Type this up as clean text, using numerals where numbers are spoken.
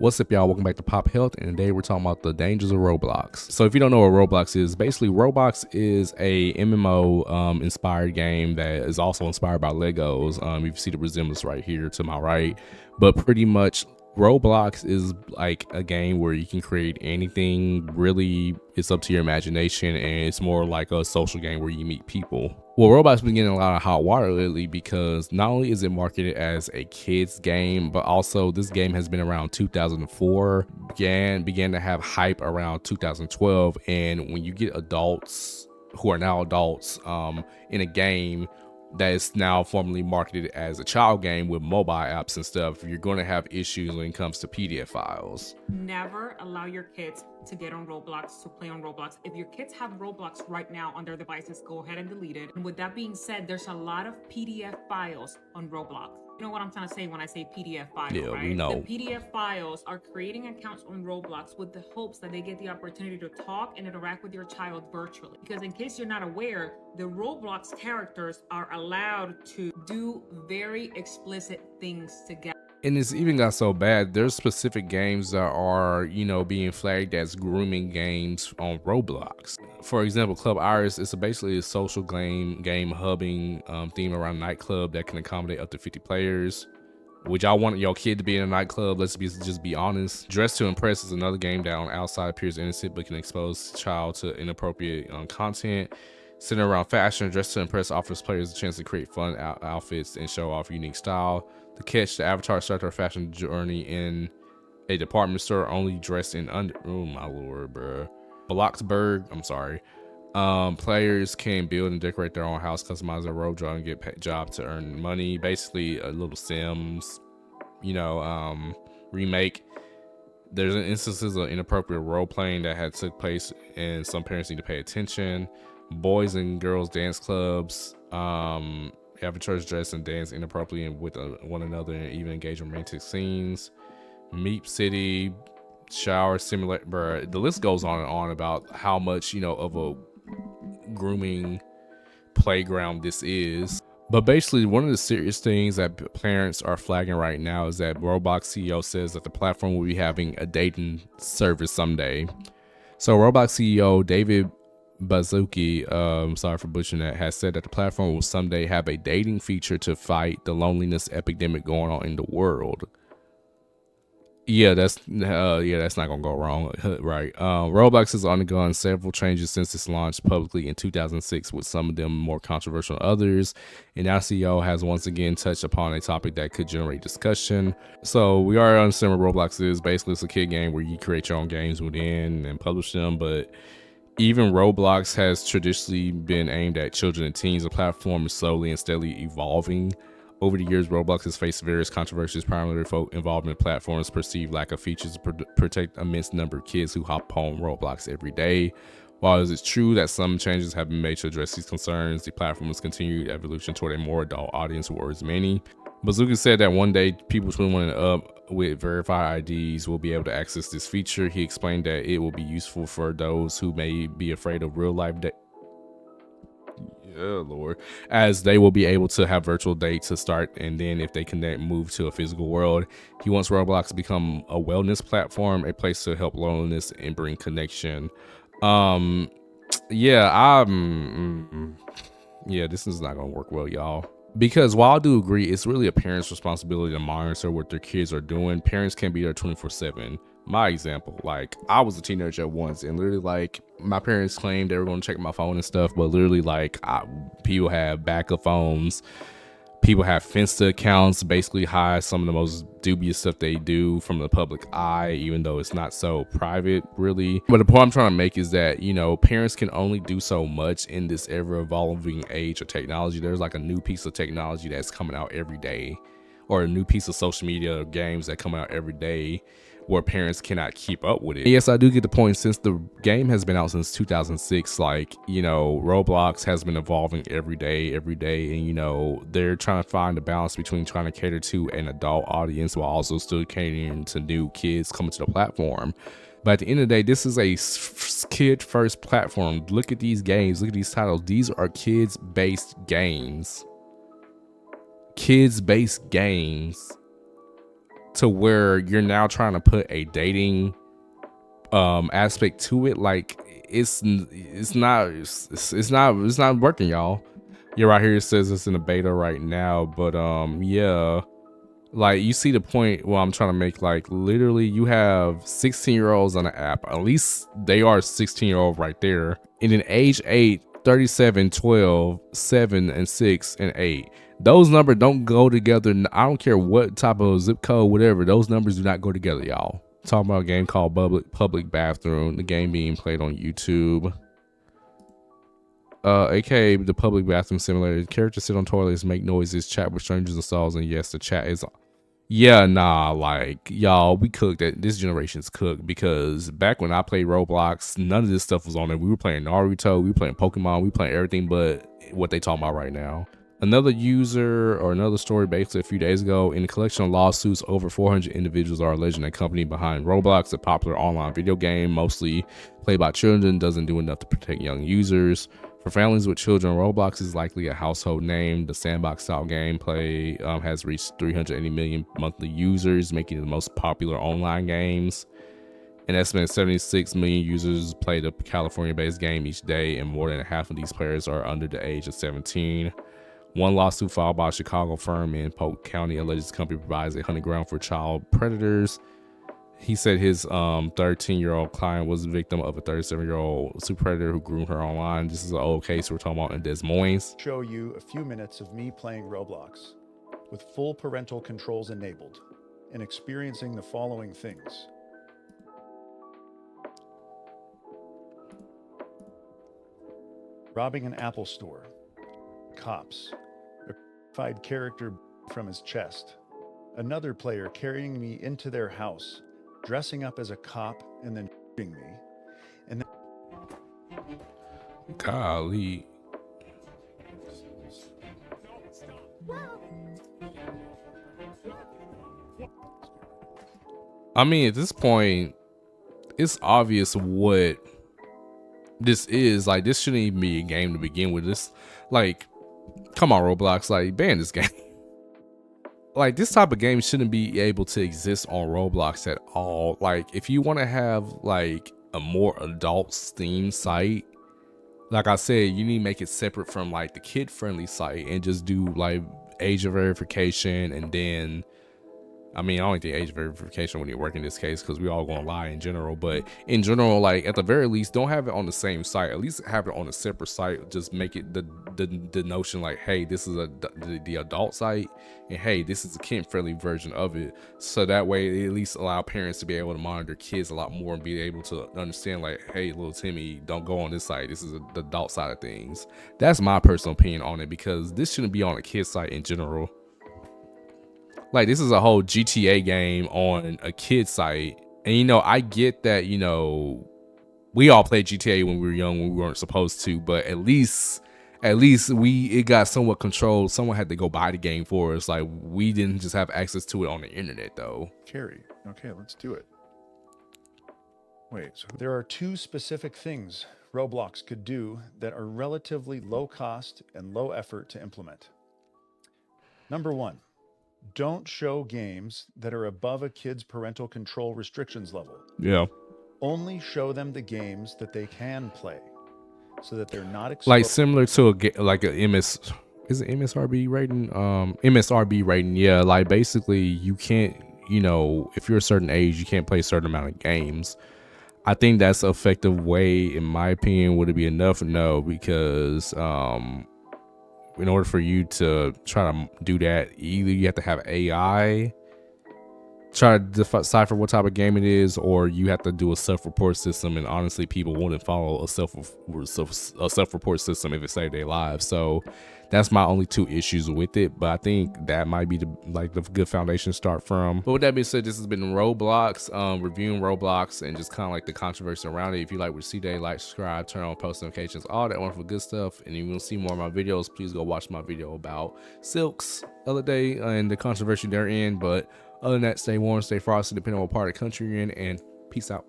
What's up, y'all? Welcome back to Pop Health, and today we're talking about the dangers of Roblox. So if you don't know what Roblox is, basically Roblox is a MMO inspired game that is also inspired by Legos. You see the resemblance right here to my right, but pretty much Roblox is like a game where you can create anything. Really, it's up to your imagination, and it's more like a social game where you meet people. Well, Roblox has been getting a lot of hot water lately because not only is it marketed as a kids game, but also this game has been around 2004, began to have hype around 2012. And when you get adults who are now adults in a game that is now formally marketed as a child game with mobile apps and stuff, you're going to have issues when it comes to PDF files. Never allow your kids to get on Roblox, to play on Roblox. If your kids have Roblox right now on their devices, go ahead and delete it. And with that being said, there's a lot of PDF files on Roblox. You know what I'm trying to say when I say PDF files, Yeah, right? we know. The PDF files are creating accounts on Roblox with the hopes that they get the opportunity to talk and interact with your child virtually. Because in case you're not aware, the Roblox characters are allowed to do very explicit things together. And it's even got so bad, there's specific games that are, being flagged as grooming games on Roblox. For example, Club Iris is basically a social game hubbing theme around a nightclub that can accommodate up to 50 players. Would y'all want your kid to be in a nightclub? Just be honest. Dress to Impress is another game that on outside appears innocent but can expose child to inappropriate content. Centered around fashion, Dress to Impress offers players a chance to create fun outfits and show off unique style. The catch, the avatar start their fashion journey in a department store only dressed in oh my lord, bruh. Bloxburg, I'm sorry. Players can build and decorate their own house, customize their road draw, and get jobs to earn money. Basically, a little Sims, remake. There's instances of inappropriate role playing that had took place, and some parents need to pay attention. Boys and girls dance clubs. Avatars dress and dance inappropriately with one another and even engage in romantic scenes. Meep City, shower simulator, bruh. The list goes on and on about how much, of a grooming playground this is. But basically, one of the serious things that parents are flagging right now is that Roblox CEO says that the platform will be having a dating service someday. So Roblox CEO David Bazuki, sorry for butchering that, has said that the platform will someday have a dating feature to fight the loneliness epidemic going on in the world. Yeah, that's not gonna go wrong, right? Roblox has undergone several changes since its launch publicly in 2006, with some of them more controversial than others. And now CEO has once again touched upon a topic that could generate discussion. So we already understand what Roblox is. Basically, it's a kid game where you create your own games within and publish them, but even Roblox has traditionally been aimed at children and teens. The platform is slowly and steadily evolving. Over the years, Roblox has faced various controversies, primarily involving platforms' perceived lack of features to protect an immense number of kids who hop on Roblox every day. While it is true that some changes have been made to address these concerns, the platform's continued evolution toward a more adult audience who worries many. Bazooka said that one day people 21 and up with verified IDs will be able to access this feature. He explained that it will be useful for those who may be afraid of real life Lord, as they will be able to have virtual dates to start, and then if they connect, move to a physical world. He wants Roblox to become a wellness platform, a place to help loneliness and bring connection. Yeah, this is not gonna work well, y'all. Because while I do agree, it's really a parent's responsibility to monitor what their kids are doing. Parents can't be there 24/7. My example, like, I was a teenager once, and literally, like, my parents claimed they were going to check my phone and stuff, but literally, like, people have backup phones. People have Finsta accounts, basically hide some of the most dubious stuff they do from the public eye, even though it's not so private, really. But the point I'm trying to make is that, parents can only do so much in this ever-evolving age of technology. There's like a new piece of technology that's coming out every day, or a new piece of social media games that come out every day, where parents cannot keep up with it. Yes, I do get the point. Since the game has been out since 2006, like, Roblox has been evolving every day, and, they're trying to find a balance between trying to cater to an adult audience while also still catering to new kids coming to the platform. But at the end of the day, this is a kid-first platform. Look at these games. Look at these titles. These are kids-based games. to where you're now trying to put a dating aspect to it. Like it's not working, y'all. Yeah, right here it says it's in a beta right now, but yeah, like you see the point where I'm trying to make. Like literally you have 16-year-olds on the app, at least they are 16-year-old right there, and then age 8, 37, 12, 7 and 6 and 8. Those numbers don't go together. I don't care what type of zip code, whatever, those numbers do not go together, y'all. Talking about a game called Public Bathroom, the game being played on YouTube. AKA the Public Bathroom Simulator. Characters sit on toilets, make noises, chat with strangers and stalls, and yes, the chat is. Yeah, nah, like y'all, we cooked it. This generation's cooked, because back when I played Roblox, none of this stuff was on there. We were playing Naruto, we were playing Pokemon, we were playing everything but what they talking about right now. Another user or another story basically a few days ago, in a collection of lawsuits, over 400 individuals are alleging a company behind Roblox, a popular online video game mostly played by children, doesn't do enough to protect young users. For families with children, Roblox is likely a household name. The sandbox-style gameplay has reached 380 million monthly users, making it the most popular online games. An estimated 76 million users play the California-based game each day, and more than half of these players are under the age of 17. One lawsuit filed by a Chicago firm in Polk County alleges the company provides a hunting ground for child predators. He said his 13-year-old client was the victim of a 37-year-old super predator who groomed her online. This is an old case we're talking about in Des Moines. Show you a few minutes of me playing Roblox with full parental controls enabled and experiencing the following things. Robbing an Apple store. Cops. A verified character from his chest. Another player carrying me into their house, dressing up as a cop and then shooting me. And then Golly. I mean, at this point, it's obvious what this is. Like, this shouldn't even be a game to begin with. This, like, come on, Roblox, like, ban this game. Like, this type of game shouldn't be able to exist on Roblox at all. Like, if you want to have like a more adult themed site, like I said, you need to make it separate from like the kid friendly site and just do like age verification. And then I mean, I don't think age verification wouldn't work in this case because we all gonna lie in general, but in general, like at the very least, don't have it on the same site. At least have it on a separate site. Just make it the notion like, hey, this is the adult site, and hey, this is a kid friendly version of it. So that way, they at least allow parents to be able to monitor kids a lot more and be able to understand like, hey, little Timmy, don't go on this site. This is the adult side of things. That's my personal opinion on it, because this shouldn't be on a kid site in general. Like, this is a whole GTA game on a kid site. And, you know, I get that, you know, we all played GTA when we were young, when we weren't supposed to, but at least it got somewhat controlled. Someone had to go buy the game for us. Like, we didn't just have access to it on the internet, though. Carrie, okay, let's do it. Wait, so there are two specific things Roblox could do that are relatively low cost and low effort to implement. Number one, don't show games that are above a kid's parental control restrictions level. Yeah. Only show them the games that they can play, so that they're not exposed. Like similar to like a MSRB rating? MSRB rating, yeah. Like basically you can't, you know, if you're a certain age, you can't play a certain amount of games. I think that's an effective way, in my opinion. Would it be enough? No, because in order for you to try to do that, either you have to have AI try to decipher what type of game it is, or you have to do a self-report system. And honestly, people wouldn't follow a self-report system if it saved their lives. So that's my only two issues with it. But I think that might be the good foundation to start from. But with that being said, this has been Roblox, reviewing Roblox and just kind of like the controversy around it. If you like what you see today, like, subscribe, turn on post notifications, all that wonderful good stuff. And if you want to see more of my videos, please go watch my video about silks the other day and the controversy therein. But other than that, stay warm, stay frosty, depending on what part of the country you're in, and peace out.